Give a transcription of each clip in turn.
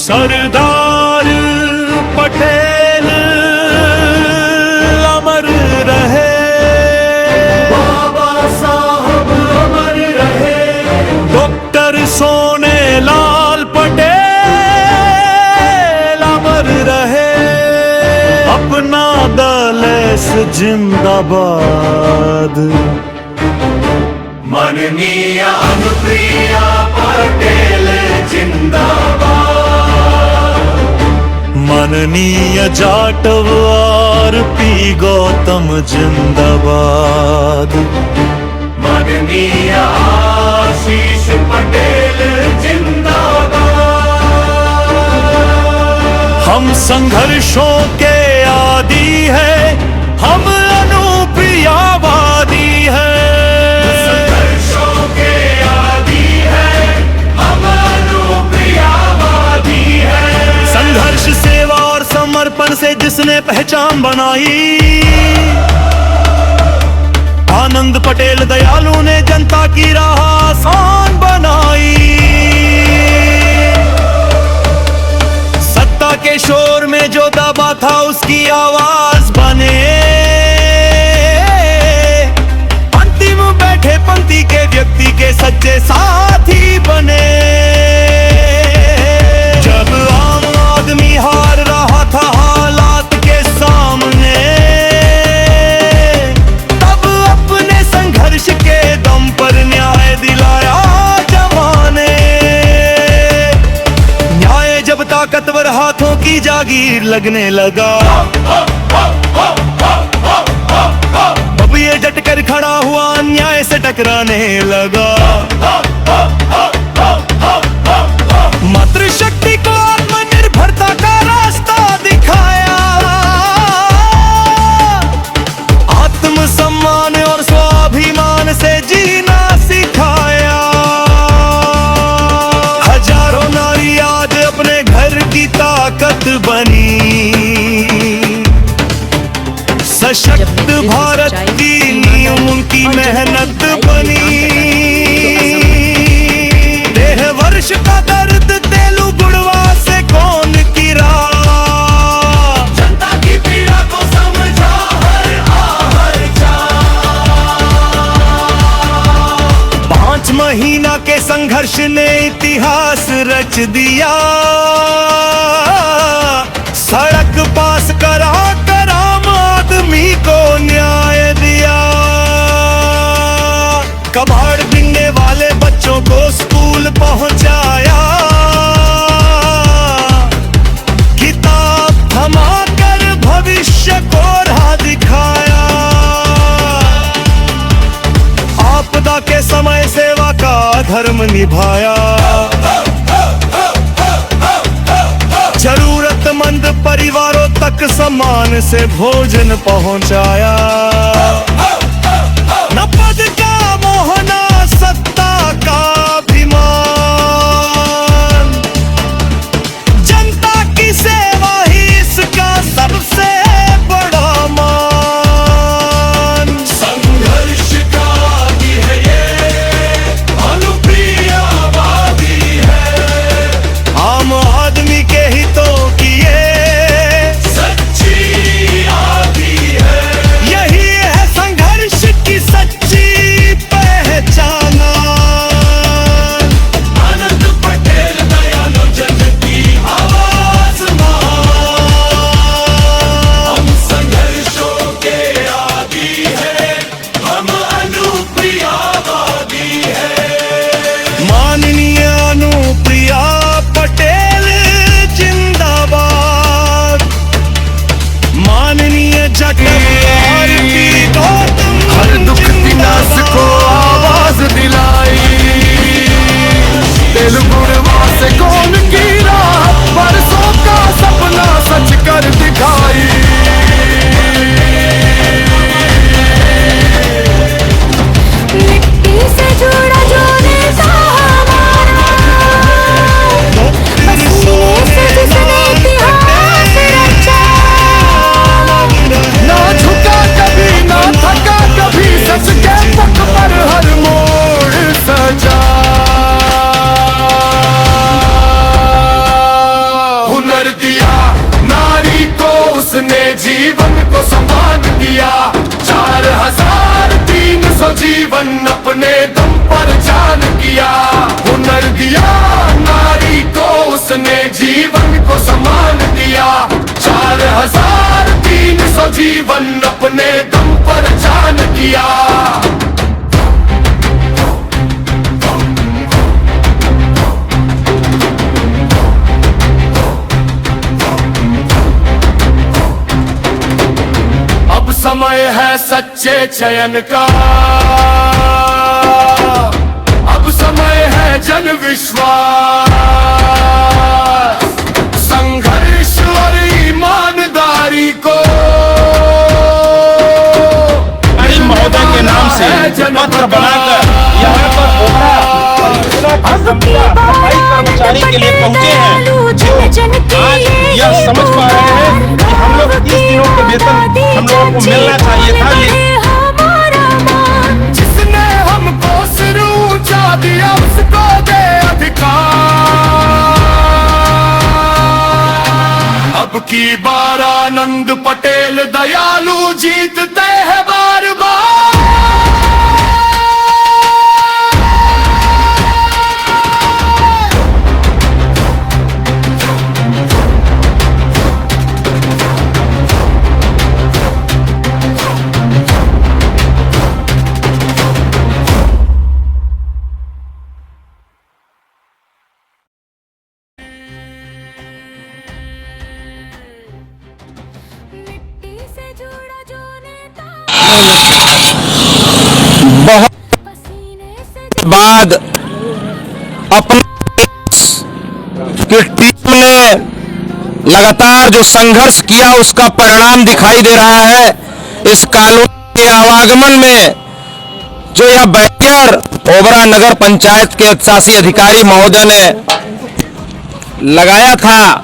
सरदार पटेल अमर रहे, बाबा साहब अमर रहे, डॉक्टर सोनेलाल पटेल अमर रहे, अपना दल जिंदाबाद, माननीय अनुप्रिया पटेल जिंदाबाद, माननीय जाटव आरपी गौतम जिंदाबाद, माननीय आशीष पटेल जिंदाबाद। हम संघर्षों के आदी है, हम अनुप्रियावादी है, संघर्षों के आदी है, हम अनुप्रियावादी है। संघर्ष सेवा और समर्पण से जिसने पहचान बनाई, आनंद पटेल दयालु ने जनता की राह आसान बनाई। सत्ता के शोर में जो दबा था उसकी आवाज बने, अंतिम बैठे पंक्ति के व्यक्ति के सच्चे साथी बने। जब आम आदमी हार रहा था हालात के सामने, तब अपने संघर्ष के दम पर न्याय दिलाया जमाने। न्याय जब ताकतवर हाथों की जागीर लगने लगा, अब ये डट कर खड़ा हुआ अन्याय से टकराने लगा। मातृशक्ति को आत्मनिर्भरता का रास्ता दिखाया, आत्मसम्मान और स्वाभिमान से जीना सिखाया। हजारों नारी आज अपने घर की ताकत बनी, सशक्त भारत की नींव उनकी मेहनत बनी। देह वर्ष का दर्द तेलु गुड़वा से कौन गिरा, जनता की पीड़ा को समझा हर आहर चाह। 5 महीना के संघर्ष ने इतिहास रच दिया, सड़क पास करा कर आम आदमी को न्याय दिया। कबाड़ बिनने वाले बच्चों को स्कूल पहुंचाया, किताब थमाकर भविष्य को राह दिखाया। आपदा के समय सेवा का धर्म निभाया, जरूरतमंद परिवारों तक सम्मान से भोजन पहुंचाया। न पद का मोह न सत्ता का अभिमान, जनता की सेवा ही इसका सबसे बड़ा मान। संघर्ष का आदि है ये, अनुप्रियावादी है, आम आदमी के हितों की ये सच्ची आदि है। यही है संघर्ष जीवन को सम्मान दिया। 4300 जीवन अपने दम पर जान किया। हुनर दिया नारी को उसने जीवन को सम्मान दिया। 4300 जीवन अपने दम पर जान किया। अब समय है सच्चे चयन का, अब समय है जन विश्वास। संघर्ष और ईमानदारी को महोदय के नाम से पत्र बनाकर यहाँ पर सफाई कर्मचारी के लिए पहुँचे हैं, जो आज यह समझ पा रहे हैं कि हम लोग 30 दिनों के वेतन हम लोगों को मिलना चाहिए था, लेकिन जिसने हमको सिर ऊंचा दिया उसको दे अधिकार। अब की बार आनंद पटेल दयालु जीतते हैं बार बार। बाद अपनी टीम ने लगातार जो संघर्ष किया उसका परिणाम दिखाई दे रहा है। इस कानून के आवागमन में जो यह बैरियर ओबरा नगर पंचायत के शासी अधिकारी महोदय ने लगाया था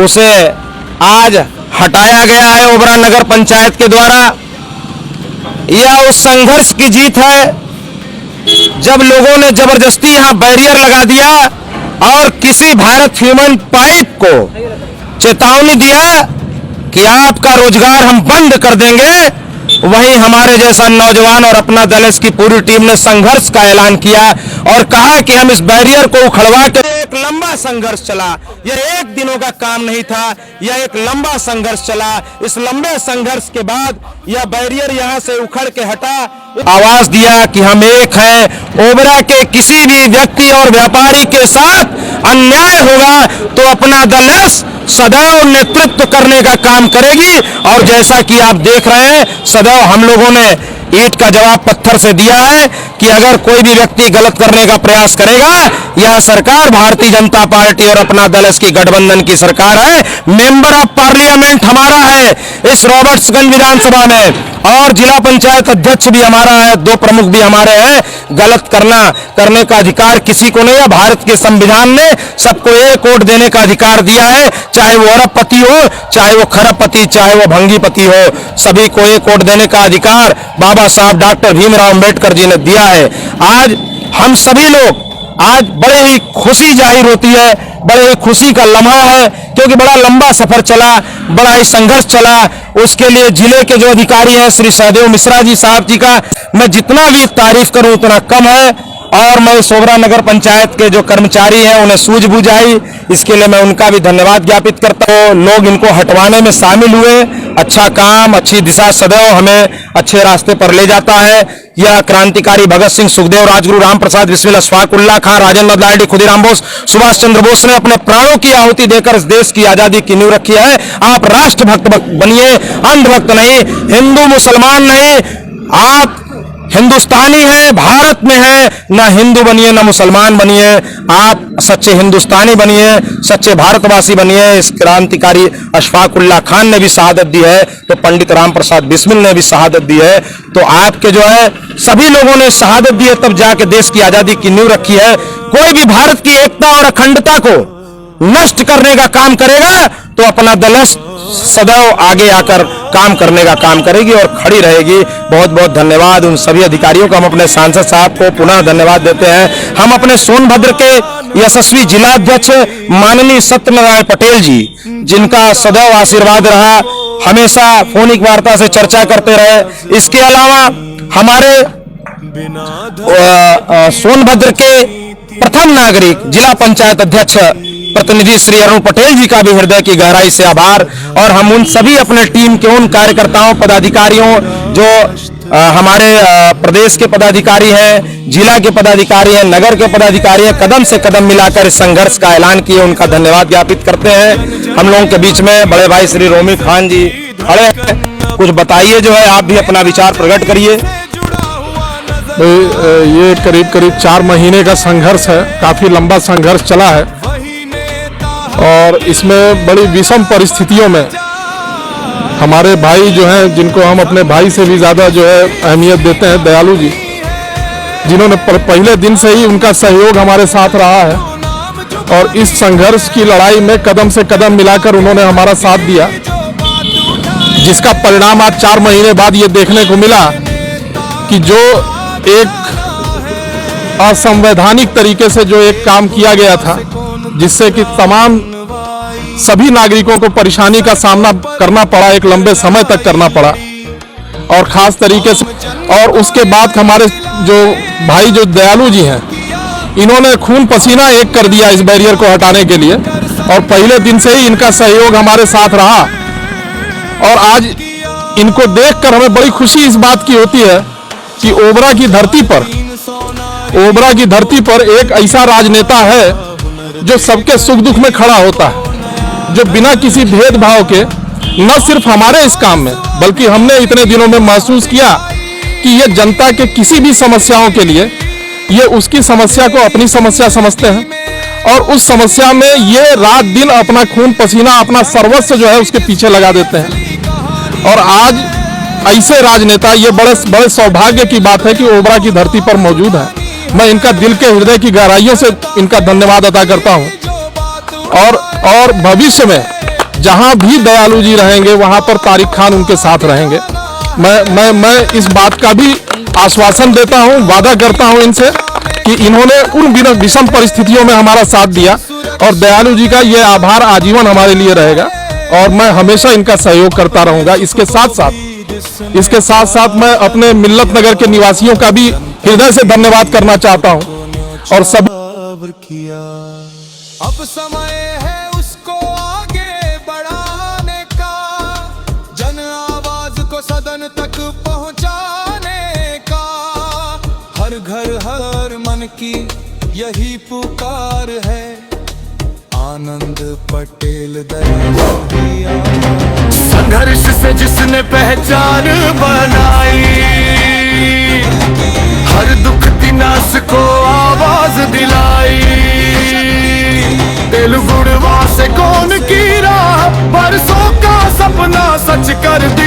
उसे आज हटाया गया है ओबरा नगर पंचायत के द्वारा। यह उस संघर्ष की जीत है जब लोगों ने जबरदस्ती यहां बैरियर लगा दिया और किसी भारत ह्यूमन पाइप को चेतावनी दिया कि आपका रोजगार हम बंद कर देंगे। वहीं हमारे जैसा नौजवान और अपना दल की पूरी टीम ने संघर्ष का ऐलान किया और कहा कि हम इस बैरियर को उखड़वा के एक लंबा संघर्ष चला। यह एक दिनों का काम नहीं था, यह एक लंबा संघर्ष चला। इस लंबे संघर्ष के बाद यह बैरियर यहां से उखड़ के हटा। आवाज दिया कि हम एक हैं। ओबरा के किसी भी व्यक्ति और व्यापारी के साथ अन्याय होगा तो अपना दल सदैव नेतृत्व करने का काम करेगी। और जैसा कि आप देख रहे हैं सदैव हम लोगों ने ईंट का जवाब पत्थर से दिया है कि अगर कोई भी व्यक्ति गलत करने का प्रयास करेगा, यह सरकार भारतीय जनता पार्टी और अपना दल की गठबंधन की सरकार है। मेंबर ऑफ पार्लियामेंट हमारा है इस रॉबर्ट्सगंज विधानसभा में और जिला पंचायत अध्यक्ष भी हमारा है, 2 प्रमुख भी हमारे हैं। गलत करने का अधिकार किसी को नहीं है। भारत के संविधान ने सबको एक वोट देने का अधिकार दिया है, चाहे वो अरबपति हो, चाहे वो खरबपति, चाहे वो भंगीपति हो, सभी को एक वोट देने का अधिकार बाबा साहब डॉक्टर भीमराव अंबेडकर जी ने दिया है। आज हम सभी लोग आज बड़े ही खुशी जाहिर होती है, बड़े ही खुशी का लम्हा है क्योंकि बड़ा लंबा सफर चला, बड़ा ही संघर्ष चला। उसके लिए जिले के जो अधिकारी हैं श्री सहदेव मिश्रा जी साहब जी का मैं जितना भी तारीफ करूं उतना कम है। और मैं ओबरा नगर पंचायत के जो कर्मचारी हैं उन्हें सूझबूझ आई, इसके लिए मैं उनका भी धन्यवाद ज्ञापित करता हूं। लोग इनको हटवाने में शामिल हुए। अच्छा काम, अच्छी दिशा सदैव हमें अच्छे रास्ते पर ले जाता है। यह क्रांतिकारी भगत सिंह, सुखदेव, राजगुरु, राम प्रसाद बिस्मिल, अशफाकुल्लाह खां, राजेंद्र लालडी, खुदीराम बोस, सुभाष चंद्र बोस ने अपने प्राणों की आहुति देकर इस देश की आजादी की नींव रखी है। आप राष्ट्रभक्त बनिए, अंधभक्त नहीं, हिंदू मुसलमान नहीं। आप हिंदुस्तानी है, भारत में है, ना हिंदू बनिए ना मुसलमान बनिए। आप सच्चे हिंदुस्तानी बनिए, सच्चे भारतवासी बनिए। इस क्रांतिकारी अशफाकुल्लाह खान ने भी शहादत दी है, तो पंडित राम प्रसाद बिस्मिल ने भी शहादत दी है। तो आपके जो है सभी लोगों ने शहादत दी है, तब जाके देश की आजादी की नींव रखी है। कोई भी भारत की एकता और अखंडता को नष्ट करने का काम करेगा तो अपना दल सदैव आगे आकर काम करने का काम करेगी और खड़ी रहेगी। बहुत बहुत धन्यवाद उन सभी अधिकारियों को। हम अपने सांसद साहब को पुनः धन्यवाद देते हैं। हम अपने सोनभद्र के यशस्वी जिलाध्यक्ष माननीय सत्यनारायण पटेल जी, जिनका सदैव आशीर्वाद रहा, हमेशा फोनिक वार्ता से चर्चा करते रहे। इसके अलावा हमारे सोनभद्र के प्रथम नागरिक जिला पंचायत अध्यक्ष प्रतिनिधि श्री अरुण पटेल जी का भी हृदय की गहराई से आभार। और हम उन सभी अपने टीम के उन कार्यकर्ताओं पदाधिकारियों जो हमारे प्रदेश के पदाधिकारी हैं, जिला के पदाधिकारी हैं, नगर के पदाधिकारी हैं, कदम से कदम मिलाकर इस संघर्ष का ऐलान किए, उनका धन्यवाद ज्ञापित करते हैं। हम लोगों के बीच में बड़े भाई श्री रोमी खान जी खड़े हैं, कुछ बताइए, जो है आप भी अपना विचार प्रकट करिए। ये करीब 4 महीने का संघर्ष है, काफी लंबा संघर्ष चला है और इसमें बड़ी विषम परिस्थितियों में हमारे भाई जो हैं, जिनको हम अपने भाई से भी ज्यादा जो है अहमियत देते हैं, दयालु जी, जिन्होंने पहले दिन से ही उनका सहयोग हमारे साथ रहा है और इस संघर्ष की लड़ाई में कदम से कदम मिलाकर उन्होंने हमारा साथ दिया, जिसका परिणाम आज 4 महीने बाद ये देखने को मिला कि जो एक असंवैधानिक तरीके से जो एक काम किया गया था, जिससे कि तमाम सभी नागरिकों को परेशानी का सामना करना पड़ा, एक लंबे समय तक करना पड़ा और खास तरीके से, और उसके बाद हमारे जो भाई जो दयालु जी हैं, इन्होंने खून पसीना एक कर दिया इस बैरियर को हटाने के लिए और पहले दिन से ही इनका सहयोग हमारे साथ रहा। और आज इनको देखकर हमें बड़ी खुशी इस बात की होती है कि ओबरा की धरती पर एक ऐसा राजनेता है जो सबके सुख दुख में खड़ा होता है, जो बिना किसी भेदभाव के न सिर्फ हमारे इस काम में, बल्कि हमने इतने दिनों में महसूस किया कि ये जनता के किसी भी समस्याओं के लिए ये उसकी समस्या को अपनी समस्या समझते हैं और उस समस्या में ये रात दिन अपना खून पसीना, अपना सर्वस्व जो है उसके पीछे लगा देते हैं। और आज ऐसे राजनेता, ये बड़े सौभाग्य की बात है कि ओबरा की धरती पर मौजूद है। मैं इनका दिल के हृदय की गहराइयों से इनका धन्यवाद अदा करता हूं और भविष्य में जहां भी दयालु जी रहेंगे वहां पर तारिक खान उनके साथ रहेंगे। मैं इस बात का भी आश्वासन देता हूं, वादा करता हूं इनसे कि इन्होंने उन विषम परिस्थितियों में हमारा साथ दिया और दयालु जी का ये आभार आजीवन हमारे लिए रहेगा और मैं हमेशा इनका सहयोग करता रहूंगा। इसके साथ साथ मैं अपने मिल्लत नगर के निवासियों का भी हृदय से धन्यवाद करना चाहता हूं और सब किया। अब समय है उसको आगे बढ़ाने का, जन आवाज को सदन तक पहुंचाने का, हर घर हर मन की यही पुकार है, आनंद पटेल दया। संघर्ष से जिसने पहचान बनाई, हर दुख दिनाश को आवाज दिलाई, दिल गुड़वा से कौन की राह, बरसों का सपना सच कर दिया।